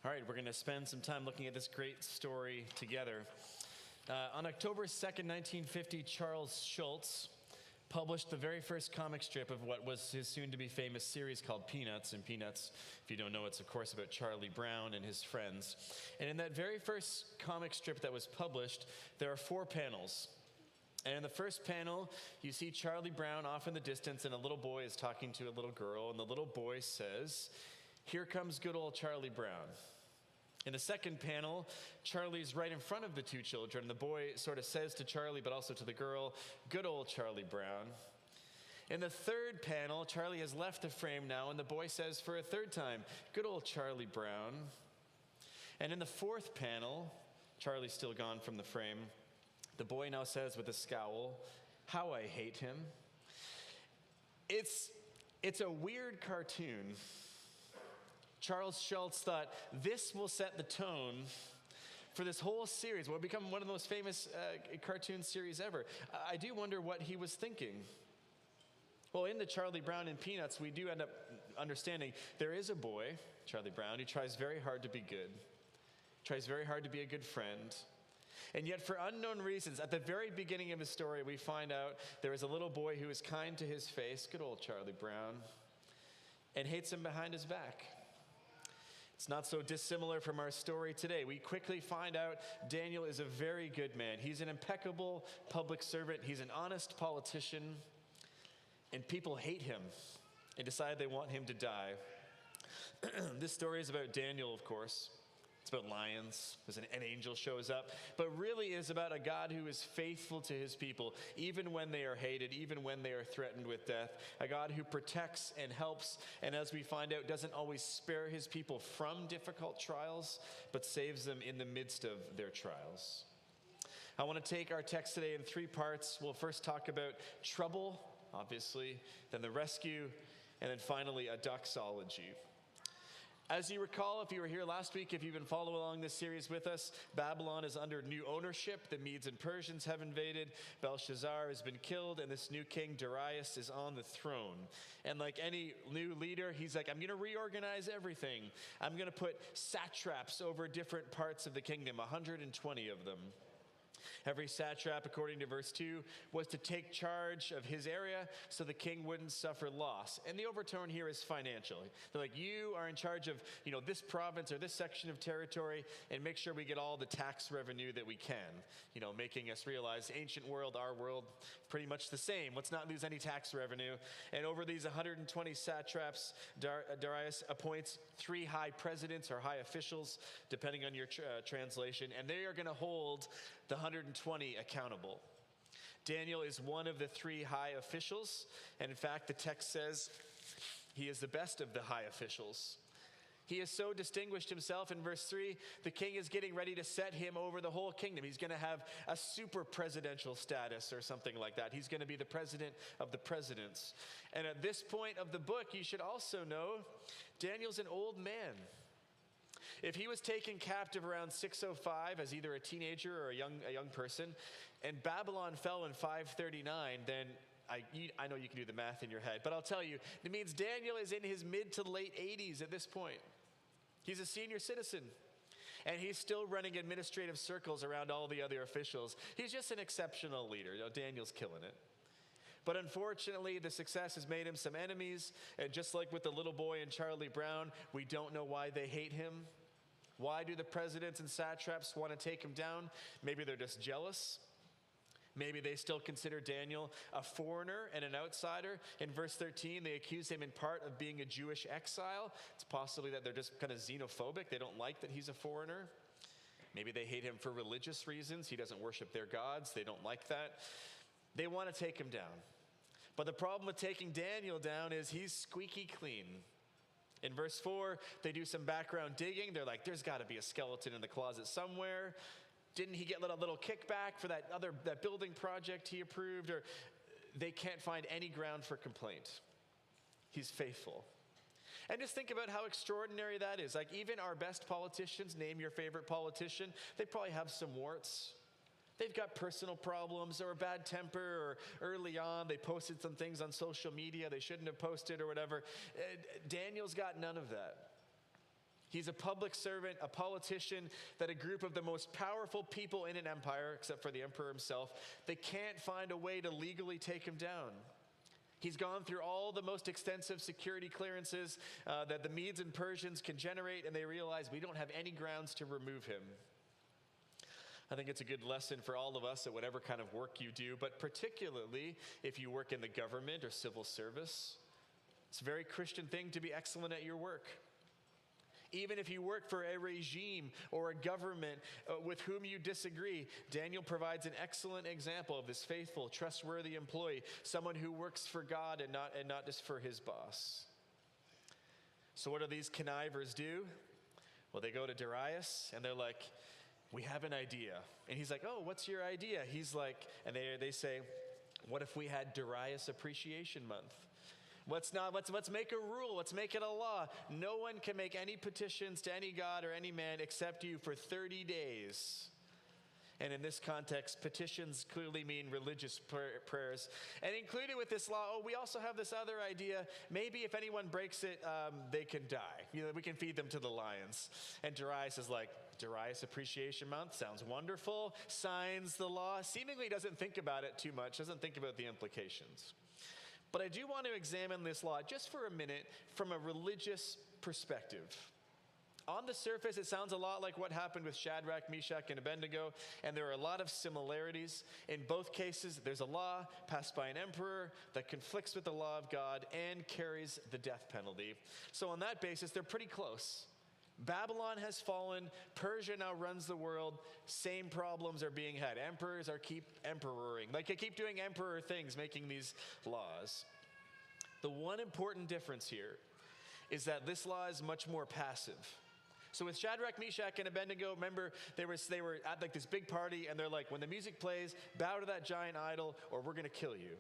All right, we're going to spend some time looking at this great story together. On October 2nd, 1950, Charles Schulz published the very first comic strip of what was his soon-to-be famous series called Peanuts. And Peanuts, if you don't know, it's of course about Charlie Brown and his friends. And in that very first comic strip that was published, there are 4 panels. And in the first panel, you see Charlie Brown off in the distance, and a little boy is talking to a little girl, and the little boy says, "Here comes good old Charlie Brown." In the second panel, Charlie's right in front of the 2 children. The boy sort of says to Charlie, but also to the girl, "Good old Charlie Brown." In the third panel, Charlie has left the frame now, and the boy says for a third time, "Good old Charlie Brown." And in the fourth panel, Charlie's still gone from the frame, the boy now says with a scowl, "How I hate him." It's a weird cartoon. Charles Schulz thought, this will set the tone for this whole series. It will become one of the most famous cartoon series ever. I do wonder what he was thinking. Well, in the Charlie Brown and Peanuts, we do end up understanding there is a boy, Charlie Brown, who tries very hard to be good, tries very hard to be a good friend. And yet, for unknown reasons, at the very beginning of his story, we find out there is a little boy who is kind to his face, good old Charlie Brown, and hates him behind his back. It's not so dissimilar from our story today. We quickly find out Daniel is a very good man. He's an impeccable public servant. He's an honest politician. And people hate him and decide they want him to die. This story is about Daniel, of course. It's about lions, as an angel shows up, but really is about a God who is faithful to his people, even when they are hated, even when they are threatened with death. A God who protects and helps, and as we find out, doesn't always spare his people from difficult trials, but saves them in the midst of their trials. I want to take our text today in 3 parts. We'll first talk about trouble, obviously, then the rescue, and then finally a doxology. As you recall, if you were here last week, if you've been following along this series with us, Babylon is under new ownership. The Medes and Persians have invaded. Belshazzar has been killed, and this new king, Darius, is on the throne. And like any new leader, he's like, I'm going to reorganize everything. I'm going to put satraps over different parts of the kingdom, 120 of them. Every satrap, according to verse 2, was to take charge of his area so the king wouldn't suffer loss. And the overtone here is financial. They're like, you are in charge of, this province or this section of territory, and make sure we get all the tax revenue that we can. Making us realize ancient world, our world, pretty much the same. Let's not lose any tax revenue. And over these 120 satraps, Darius appoints 3 high presidents or high officials, depending on your translation, and they are going to hold the 120 accountable. Daniel is one of the 3 high officials, and in fact, the text says he is the best of the high officials. He has so distinguished himself in verse 3, the king is getting ready to set him over the whole kingdom. He's going to have a super presidential status or something like that. He's going to be the president of the presidents. And at this point of the book, you should also know Daniel's an old man. If he was taken captive around 605 as either a teenager or a young person, and Babylon fell in 539, then I know you can do the math in your head, but I'll tell you, it means Daniel is in his mid to late 80s at this point. He's a senior citizen, and he's still running administrative circles around all the other officials. He's just an exceptional leader. Daniel's killing it. But unfortunately, the success has made him some enemies. And just like with the little boy and Charlie Brown, we don't know why they hate him. Why do the presidents and satraps want to take him down? Maybe they're just jealous. Maybe they still consider Daniel a foreigner and an outsider. In verse 13, they accuse him in part of being a Jewish exile. It's possibly that they're just kind of xenophobic. They don't like that he's a foreigner. Maybe they hate him for religious reasons. He doesn't worship their gods. They don't like that. They want to take him down. But the problem with taking Daniel down is he's squeaky clean. In verse 4, they do some background digging. They're like, there's got to be a skeleton in the closet somewhere. Didn't he get a little kickback for that building project he approved? Or they can't find any ground for complaint. He's faithful. And just think about how extraordinary that is. Like even our best politicians, name your favorite politician, they probably have some warts. They've got personal problems or a bad temper, or early on they posted some things on social media they shouldn't have posted or whatever. Daniel's got none of that. He's a public servant, a politician, that a group of the most powerful people in an empire, except for the emperor himself, they can't find a way to legally take him down. He's gone through all the most extensive security clearances that the Medes and Persians can generate, and they realize we don't have any grounds to remove him. I think it's a good lesson for all of us at whatever kind of work you do, but particularly if you work in the government or civil service. It's a very Christian thing to be excellent at your work. Even if you work for a regime or a government with whom you disagree, Daniel provides an excellent example of this faithful, trustworthy employee, someone who works for God and not just for his boss. So what do these connivers do? Well, they go to Darius and they're like, we have an idea. And he's like, oh, what's your idea? He's like, and they say, what if we had Darius Appreciation Month? Let's make a rule. Let's make it a law. No one can make any petitions to any god or any man except you for 30 days. And in this context, petitions clearly mean religious prayers. And included with this law, we also have this other idea. Maybe if anyone breaks it, they can die. We can feed them to the lions. And Darius is like, Darius Appreciation Month sounds wonderful. Signs the law. Seemingly doesn't think about it too much. Doesn't think about the implications. But I do want to examine this law just for a minute from a religious perspective. On the surface, it sounds a lot like what happened with Shadrach, Meshach, and Abednego, and there are a lot of similarities. In both cases, there's a law passed by an emperor that conflicts with the law of God and carries the death penalty. So on that basis, they're pretty close. Babylon has fallen. Persia now runs the world. Same problems are being had. Emperors keep emperoring. They keep doing emperor things, making these laws. The one important difference here is that this law is much more passive. So with Shadrach, Meshach, and Abednego, remember, they were at this big party, and they're like, when the music plays, bow to that giant idol, or we're going to kill you.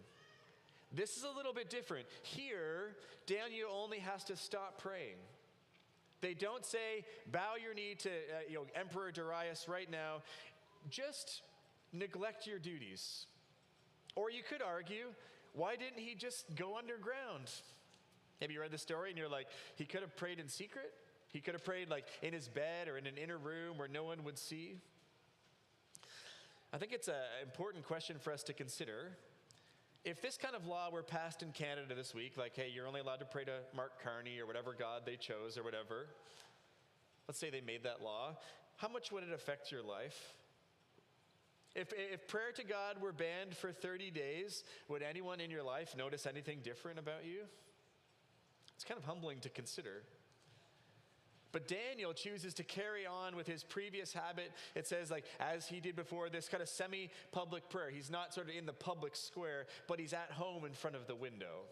This is a little bit different. Here, Daniel only has to stop praying. They don't say, bow your knee to Emperor Darius right now. Just neglect your duties. Or you could argue, why didn't he just go underground? Maybe you read the story and you're like, he could have prayed in secret. He could have prayed in his bed or in an inner room where no one would see. I think it's an important question for us to consider. If this kind of law were passed in Canada this week, hey, you're only allowed to pray to Mark Carney or whatever god they chose or whatever. Let's say they made that law. How much would it affect your life? If prayer to God were banned for 30 days, would anyone in your life notice anything different about you? It's kind of humbling to consider. But Daniel chooses to carry on with his previous habit. It says, as he did before, this kind of semi-public prayer. He's not sort of in the public square, but he's at home in front of the window.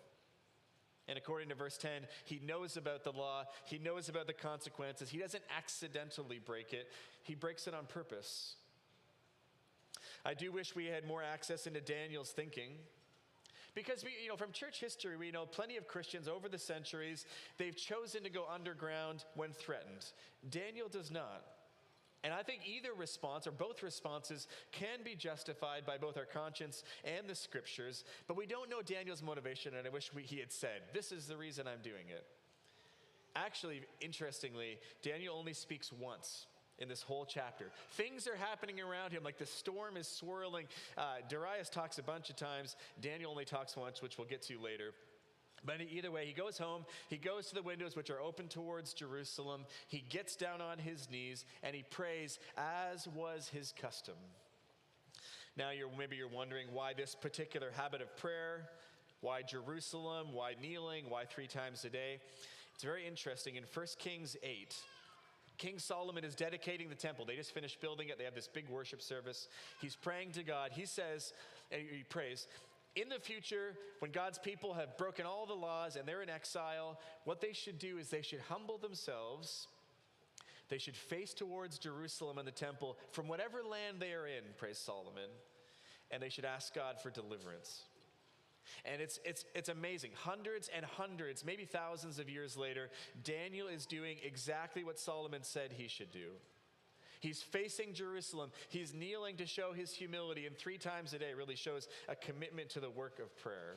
And according to verse 10, he knows about the law. He knows about the consequences. He doesn't accidentally break it. He breaks it on purpose. I do wish we had more access into Daniel's thinking. Because from church history, we know plenty of Christians over the centuries, they've chosen to go underground when threatened. Daniel does not. And I think either response or both responses can be justified by both our conscience and the scriptures, but we don't know Daniel's motivation, and I wish he had said, this is the reason I'm doing it. Actually, interestingly, Daniel only speaks once in this whole chapter. Things are happening around him, the storm is swirling. Darius talks a bunch of times. Daniel only talks once, which we'll get to later. But either way, he goes home, he goes to the windows which are open towards Jerusalem, he gets down on his knees, and he prays as was his custom. Now maybe you're wondering why this particular habit of prayer, why Jerusalem, why kneeling, why 3 times a day. It's very interesting. In 1 Kings 8, King Solomon is dedicating the temple. They just finished building it. They have this big worship service. He's praying to God. He says, and he prays, in the future, when God's people have broken all the laws and they're in exile, what they should do is they should humble themselves. They should face towards Jerusalem and the temple from whatever land they are in, prays Solomon, and they should ask God for deliverance. And it's amazing. Hundreds and hundreds, maybe thousands of years later, Daniel is doing exactly what Solomon said he should do. He's facing Jerusalem. He's kneeling to show his humility, and 3 times a day really shows a commitment to the work of prayer.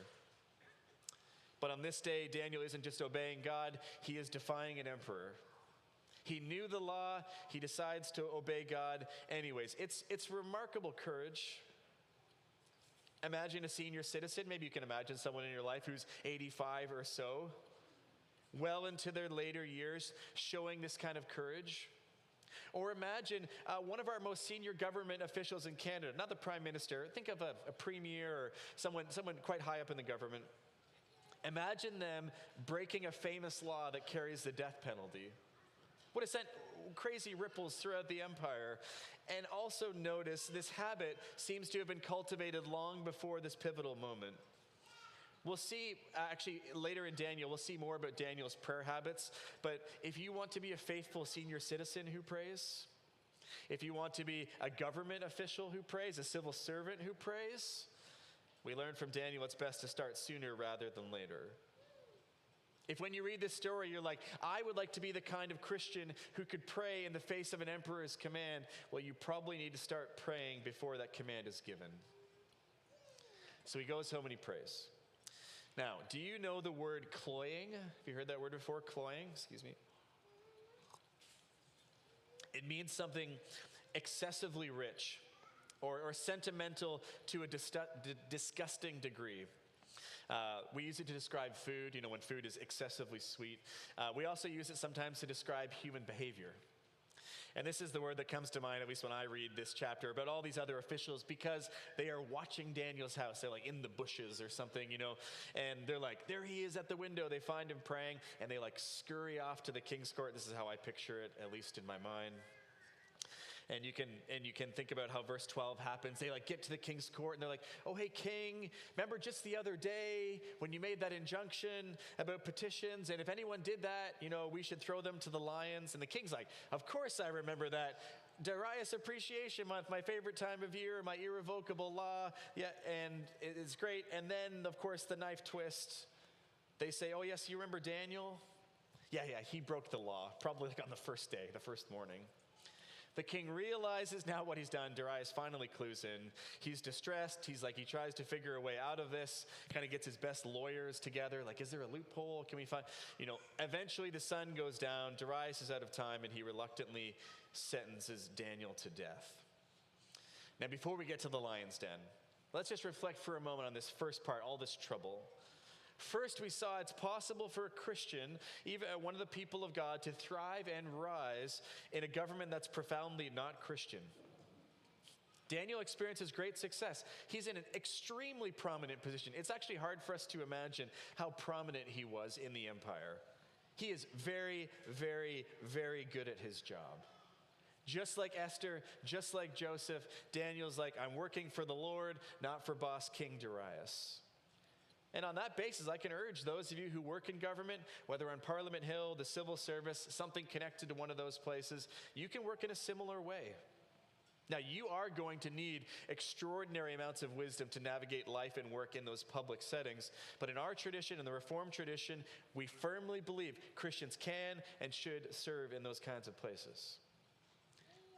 But on this day, Daniel isn't just obeying God, he is defying an emperor. He knew the law. He decides to obey God anyways. It's remarkable courage. Imagine a senior citizen. Maybe you can imagine someone in your life who's 85 or so, well into their later years, showing this kind of courage. Or imagine one of our most senior government officials in Canada, not the prime minister. Think of a premier or someone quite high up in the government. Imagine them breaking a famous law that carries the death penalty. Would have sent crazy ripples throughout the empire. And also notice this habit seems to have been cultivated long before this pivotal moment. We'll see, actually, later in Daniel, we'll see more about Daniel's prayer habits. But if you want to be a faithful senior citizen who prays, if you want to be a government official who prays, a civil servant who prays, we learn from Daniel it's best to start sooner rather than later. If when you read this story, you're like, I would like to be the kind of Christian who could pray in the face of an emperor's command, well, you probably need to start praying before that command is given. So he goes home and he prays. Now, do you know the word cloying? Have you heard that word before? Cloying, excuse me. It means something excessively rich or sentimental to a disgusting degree. We use it to describe food, when food is excessively sweet. We also use it sometimes to describe human behavior. And this is the word that comes to mind, at least when I read this chapter, about all these other officials, because they are watching Daniel's house. They're like in the bushes or something, and they're like, there he is at the window. They find him praying, and they like scurry off to the king's court. This is how I picture it, at least in my mind. And you can think about how verse 12 happens. They like get to the king's court and they're like, oh, hey, king, remember just the other day when you made that injunction about petitions? And if anyone did that, we should throw them to the lions. And the king's like, of course I remember that. Darius Appreciation Month, my favorite time of year, my irrevocable law. Yeah, and it's great. And then, of course, the knife twist. They say, oh, yes, you remember Daniel? Yeah, he broke the law, probably like on the first day, the first morning. The king realizes now what he's done. Darius finally clues in. He's distressed. He tries to figure a way out of this, kind of gets his best lawyers together. Like, is there a loophole? Can we find, eventually the sun goes down. Darius is out of time and he reluctantly sentences Daniel to death. Now, before we get to the lion's den, let's just reflect for a moment on this first part, all this trouble. First, we saw it's possible for a Christian, even one of the people of God, to thrive and rise in a government that's profoundly not Christian. Daniel experiences great success. He's in an extremely prominent position. It's actually hard for us to imagine how prominent he was in the empire. He is very, very, very good at his job. Just like Esther, just like Joseph, Daniel's like, I'm working for the Lord, not for boss King Darius. And on that basis, I can urge those of you who work in government, whether on Parliament Hill, the civil service, something connected to one of those places, you can work in a similar way. Now, you are going to need extraordinary amounts of wisdom to navigate life and work in those public settings. But in our tradition, in the Reformed tradition, we firmly believe Christians can and should serve in those kinds of places.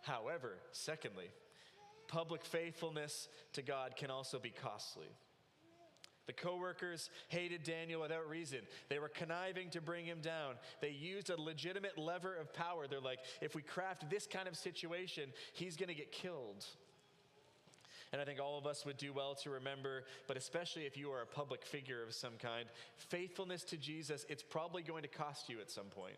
However, secondly, public faithfulness to God can also be costly. The co-workers hated Daniel without reason. They were conniving to bring him down. They used a legitimate lever of power. They're like, if we craft this kind of situation, he's going to get killed. And I think all of us would do well to remember, but especially if you are a public figure of some kind, faithfulness to Jesus, it's probably going to cost you at some point.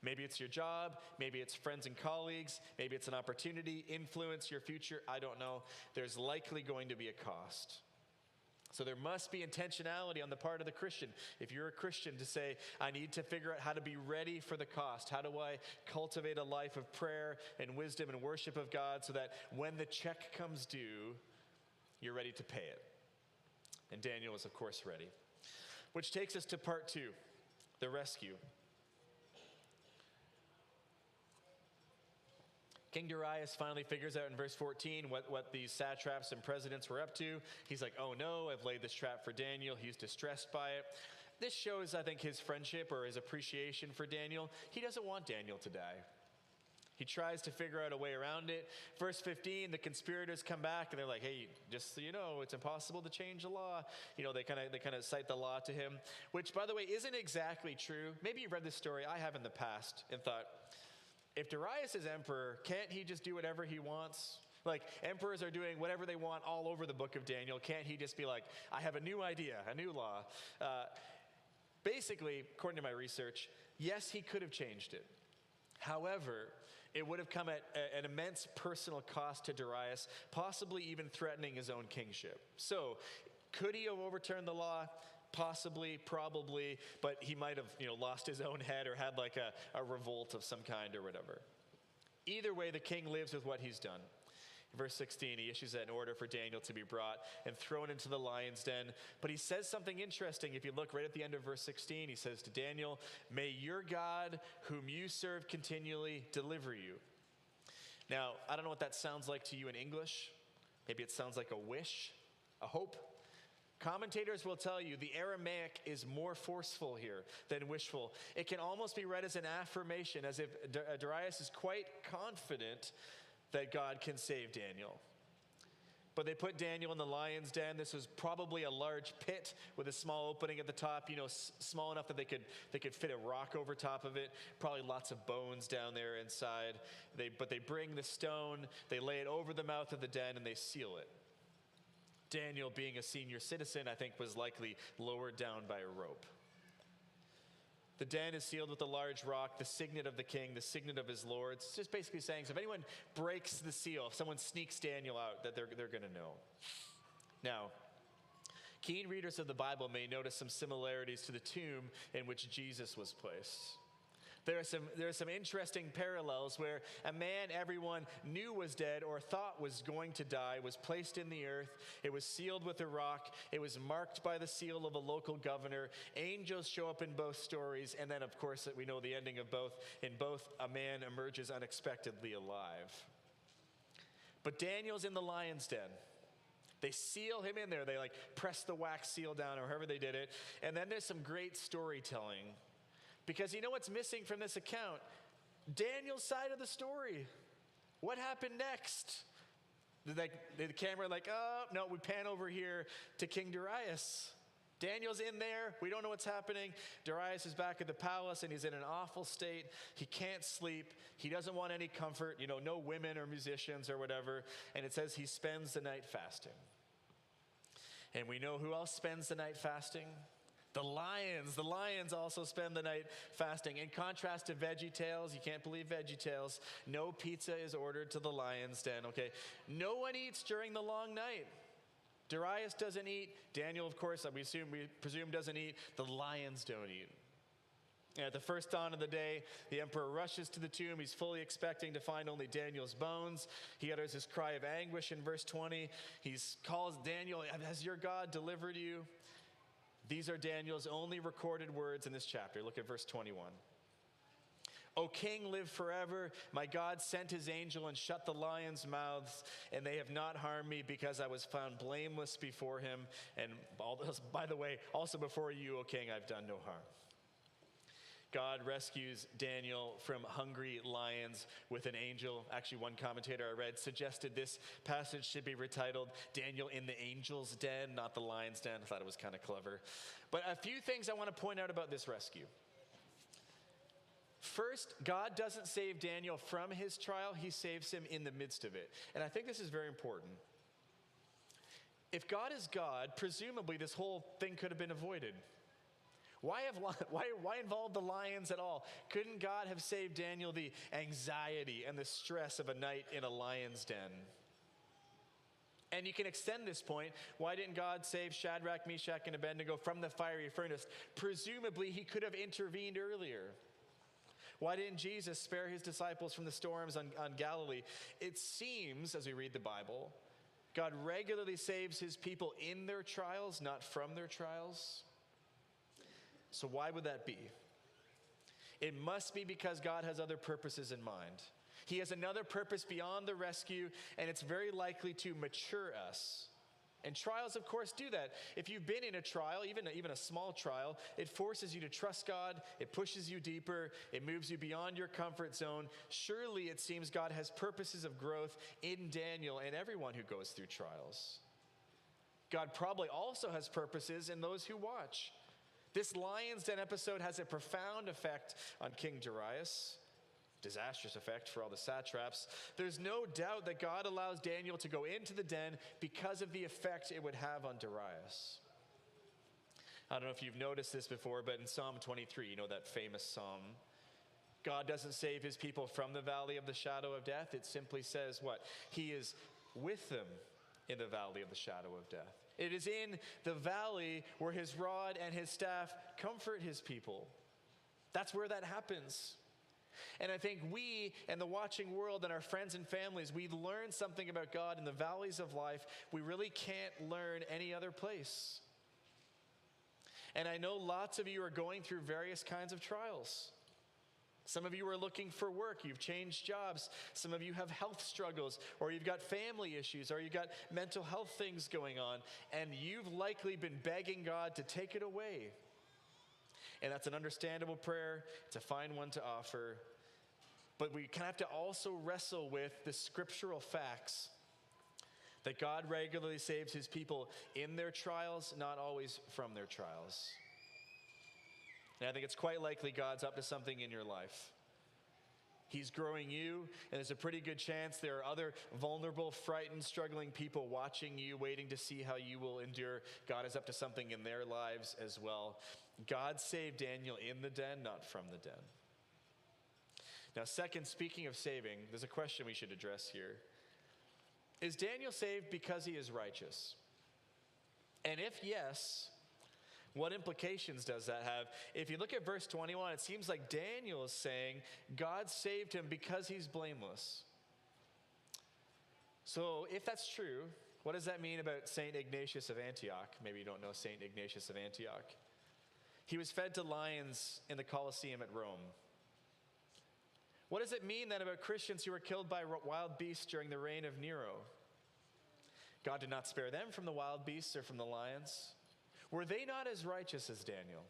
Maybe it's your job, maybe it's friends and colleagues, maybe it's an opportunity, influence, your future, I don't know. There's likely going to be a cost. So there must be intentionality on the part of the Christian. If you're a Christian, to say, I need to figure out how to be ready for the cost. How do I cultivate a life of prayer and wisdom and worship of God so that when the check comes due, you're ready to pay it? And Daniel was, of course, ready. Which takes us to part 2, the rescue. King Darius finally figures out in verse 14 what these satraps and presidents were up to. He's like, oh no, I've laid this trap for Daniel. He's distressed by it. This shows, I think, his friendship or his appreciation for Daniel. He doesn't want Daniel to die. He tries to figure out a way around it. Verse 15, the conspirators come back and they're like, hey, just so you know, it's impossible to change the law. They kind of cite the law to him, which, by the way, isn't exactly true. Maybe you've read this story. I have in the past and thought, if Darius is emperor, can't he just do whatever he wants? Like, emperors are doing whatever they want all over the book of Daniel. Can't he just be like, I have a new idea, a new law? Basically, according to my research, yes, he could have changed it. However, it would have come at an immense personal cost to Darius, possibly even threatening his own kingship. So, could he have overturned the law? Possibly, probably, but he might have, lost his own head or had like a revolt of some kind or whatever. Either way, the king lives with what he's done. Verse 16, he issues an order for Daniel to be brought and thrown into the lion's den. But he says something interesting. If you look right at the end of verse 16, he says to Daniel, may your God, whom you serve continually, deliver you. Now, I don't know what that sounds like to you in English. Maybe it sounds like a wish, a hope. Commentators will tell you the Aramaic is more forceful here than wishful. It can almost be read as an affirmation, as if Darius is quite confident that God can save Daniel. But they put Daniel in the lion's den. This was probably a large pit with a small opening at the top, small enough that they could fit a rock over top of it. Probably lots of bones down there inside. But they bring the stone, they lay it over the mouth of the den, and they seal it. Daniel, being a senior citizen, I think was likely lowered down by a rope. The den is sealed with a large rock, the signet of the king, the signet of his lord. It's just basically saying, so if anyone breaks the seal, if someone sneaks Daniel out, that they're going to know. Now, keen readers of the Bible may notice some similarities to the tomb in which Jesus was placed. There are some interesting parallels where a man everyone knew was dead or thought was going to die was placed in the earth. It was sealed with a rock. It was marked by the seal of a local governor. Angels show up in both stories. And then, of course, we know the ending of both. In both, a man emerges unexpectedly alive. But Daniel's in the lion's den. They seal him in there. They press the wax seal down or however they did it. And then there's some great storytelling. Because you know what's missing from this account? Daniel's side of the story. What happened next? The camera oh, no, we pan over here to King Darius. Daniel's in there. We don't know what's happening. Darius is back at the palace, and he's in an awful state. He can't sleep. He doesn't want any comfort, no women or musicians or whatever. And it says he spends the night fasting. And we know who else spends the night fasting? The lions also spend the night fasting. In contrast to VeggieTales, you can't believe VeggieTales, no pizza is ordered to the lion's den, okay? No one eats during the long night. Darius doesn't eat. Daniel, of course, we presume doesn't eat. The lions don't eat. And at the first dawn of the day, the emperor rushes to the tomb. He's fully expecting to find only Daniel's bones. He utters his cry of anguish in verse 20. He calls Daniel, has your God delivered you? These are Daniel's only recorded words in this chapter. Look at verse 21. O king, live forever. My God sent his angel and shut the lions' mouths, and they have not harmed me because I was found blameless before him. And all this, by the way, also before you, O king, I've done no harm. God rescues Daniel from hungry lions with an angel. Actually, one commentator I read suggested this passage should be retitled Daniel in the Angel's Den, not the Lion's Den. I thought it was kind of clever. But a few things I want to point out about this rescue. First, God doesn't save Daniel from his trial. He saves him in the midst of it. And I think this is very important. If God is God, presumably this whole thing could have been avoided. Why involve the lions at all? Couldn't God have saved Daniel the anxiety and the stress of a night in a lion's den? And you can extend this point. Why didn't God save Shadrach, Meshach, and Abednego from the fiery furnace? Presumably, he could have intervened earlier. Why didn't Jesus spare his disciples from the storms on Galilee? It seems, as we read the Bible, God regularly saves his people in their trials, not from their trials. So why would that be? It must be because God has other purposes in mind. He has another purpose beyond the rescue, and it's very likely to mature us And trials, of course, do that. If you've been in a trial, even a small trial, it forces you to trust God. It pushes you deeper. It moves you beyond your comfort zone. Surely it seems God has purposes of growth in Daniel and everyone who goes through trials. God probably also has purposes in those who watch. This lion's den episode has a profound effect on King Darius. Disastrous effect for all the satraps. There's no doubt that God allows Daniel to go into the den because of the effect it would have on Darius. I don't know if you've noticed this before, but in Psalm 23, you know that famous psalm, God doesn't save his people from the valley of the shadow of death. It simply says what? He is with them in the valley of the shadow of death. It is in the valley where his rod and his staff comfort his people. That's where that happens. And I think we and the watching world and our friends and families, we learn something about God in the valleys of life we really can't learn any other place. And I know lots of you are going through various kinds of trials. Some of you are looking for work. You've changed jobs. Some of you have health struggles, or you've got family issues, or you've got mental health things going on, and you've likely been begging God to take it away. And that's an understandable prayer. It's a fine one to offer. But we kind of have to also wrestle with the scriptural facts that God regularly saves his people in their trials, not always from their trials. And I think it's quite likely God's up to something in your life. He's growing you, and there's a pretty good chance there are other vulnerable, frightened, struggling people watching you, waiting to see how you will endure. God is up to something in their lives as well. God saved Daniel in the den, not from the den. Now, second, speaking of saving, there's a question we should address here. Is Daniel saved because he is righteous? And if yes, what implications does that have? If you look at verse 21, it seems like Daniel is saying God saved him because he's blameless. So if that's true, what does that mean about St. Ignatius of Antioch? Maybe you don't know St. Ignatius of Antioch. He was fed to lions in the Colosseum at Rome. What does it mean then about Christians who were killed by wild beasts during the reign of Nero? God did not spare them from the wild beasts or from the lions. Were they not as righteous as Daniel?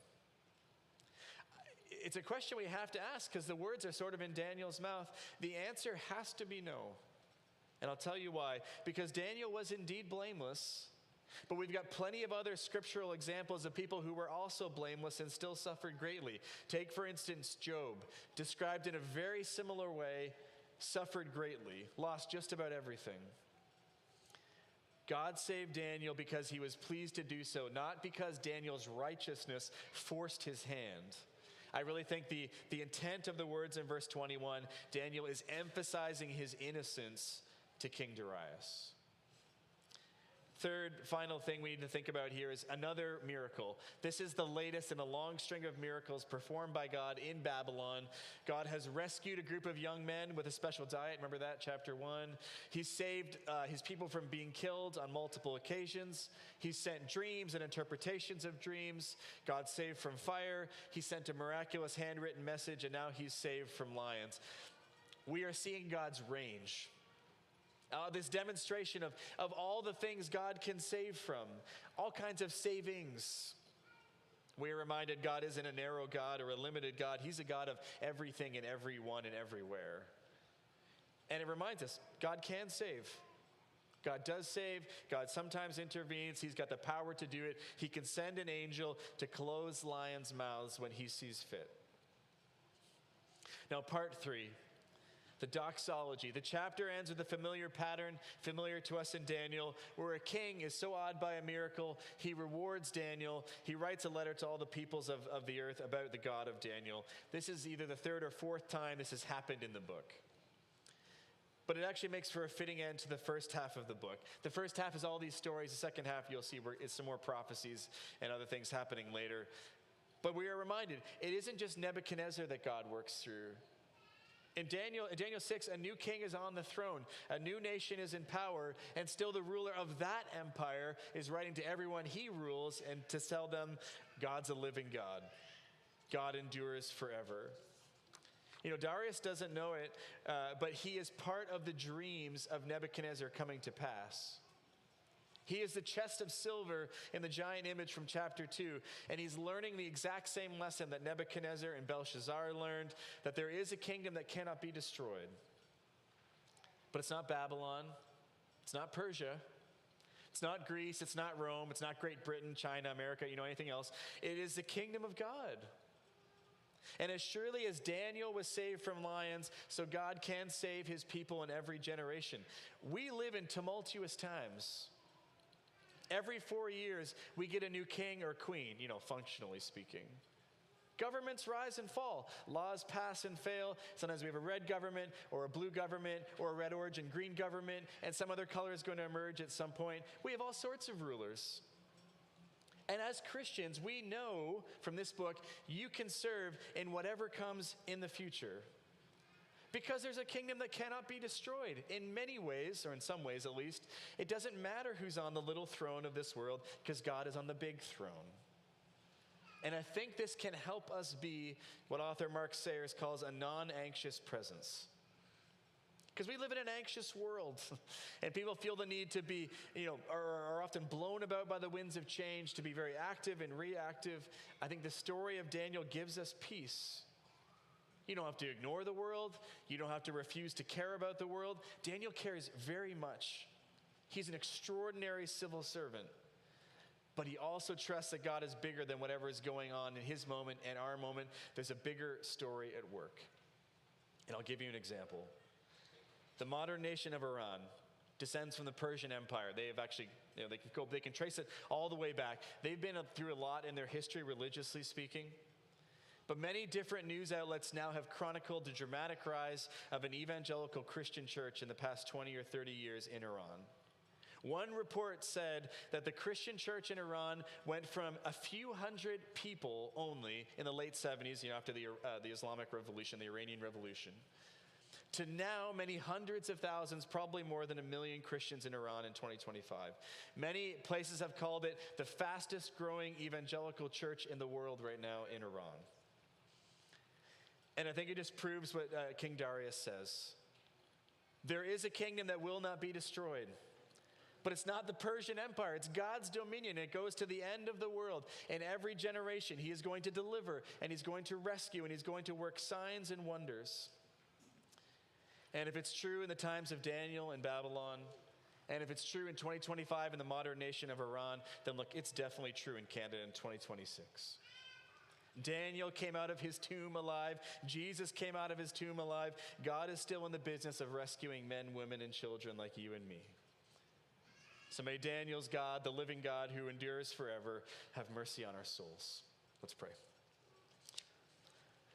It's a question we have to ask because the words are sort of in Daniel's mouth. The answer has to be no. And I'll tell you why. Because Daniel was indeed blameless, but we've got plenty of other scriptural examples of people who were also blameless and still suffered greatly. Take, for instance, Job, described in a very similar way, suffered greatly, lost just about everything. God saved Daniel because he was pleased to do so, not because Daniel's righteousness forced his hand. I really think the intent of the words in verse 21, Daniel is emphasizing his innocence to King Darius. Third, final thing we need to think about here is another miracle. This is the latest in a long string of miracles performed by God in Babylon. God has rescued a group of young men with a special diet. Remember that, chapter 1? He saved his people from being killed on multiple occasions. He sent dreams and interpretations of dreams. God saved from fire. He sent a miraculous handwritten message, and now he's saved from lions. We are seeing God's range. This demonstration of all the things God can save from, all kinds of savings. We're reminded God isn't a narrow God or a limited God. He's a God of everything and everyone and everywhere. And it reminds us, God can save. God does save. God sometimes intervenes. He's got the power to do it. He can send an angel to close lions' mouths when he sees fit. Now, part 3. The doxology. The chapter ends with a familiar pattern, familiar to us in Daniel, where a king is so awed by a miracle, he rewards Daniel. He writes a letter to all the peoples of the earth about the God of Daniel. This is either the third or fourth time this has happened in the book. But it actually makes for a fitting end to the first half of the book. The first half is all these stories. The second half, you'll see, is some more prophecies and other things happening later. But we are reminded, it isn't just Nebuchadnezzar that God works through. In Daniel 6, a new king is on the throne. A new nation is in power, and still the ruler of that empire is writing to everyone he rules and to tell them God's a living God. God endures forever. You know, Darius doesn't know it, but he is part of the dreams of Nebuchadnezzar coming to pass. He is the chest of silver in the giant image from chapter 2, and he's learning the exact same lesson that Nebuchadnezzar and Belshazzar learned, that there is a kingdom that cannot be destroyed. But it's not Babylon, it's not Persia, it's not Greece, it's not Rome, it's not Great Britain, China, America, anything else. It is the kingdom of God. And as surely as Daniel was saved from lions, so God can save his people in every generation. We live in tumultuous times. Every 4 years, we get a new king or queen, functionally speaking. Governments rise and fall. Laws pass and fail. Sometimes we have a red government or a blue government or a red, orange, and green government, and some other color is going to emerge at some point. We have all sorts of rulers. And as Christians, we know from this book, you can serve in whatever comes in the future. Because there's a kingdom that cannot be destroyed. In many ways, or in some ways at least, it doesn't matter who's on the little throne of this world, because God is on the big throne. And I think this can help us be what author Mark Sayers calls a non-anxious presence. Because we live in an anxious world, and people feel the need to be, are often blown about by the winds of change, to be very active and reactive. I think the story of Daniel gives us peace. You don't have to ignore the world. You don't have to refuse to care about the world. Daniel cares very much. He's an extraordinary civil servant. But he also trusts that God is bigger than whatever is going on in his moment and our moment. There's a bigger story at work. And I'll give you an example. The modern nation of Iran descends from the Persian Empire. They have actually, they can trace it all the way back. They've been through a lot in their history, religiously speaking. But many different news outlets now have chronicled the dramatic rise of an evangelical Christian church in the past 20 or 30 years in Iran. One report said that the Christian church in Iran went from a few hundred people only in the late 70s, after the Islamic Revolution, the Iranian Revolution, to now many hundreds of thousands, probably more than 1 million Christians in Iran in 2025. Many places have called it the fastest growing evangelical church in the world right now in Iran. And I think it just proves what King Darius says. There is a kingdom that will not be destroyed. But it's not the Persian Empire. It's God's dominion. It goes to the end of the world. In every generation, he is going to deliver, and he's going to rescue, and he's going to work signs and wonders. And if it's true in the times of Daniel and Babylon, and if it's true in 2025 in the modern nation of Iran, then look, it's definitely true in Canada in 2026. Daniel came out of his tomb alive. Jesus came out of his tomb alive. God is still in the business of rescuing men, women, and children like you and me. So may Daniel's God, the living God who endures forever, have mercy on our souls. Let's pray.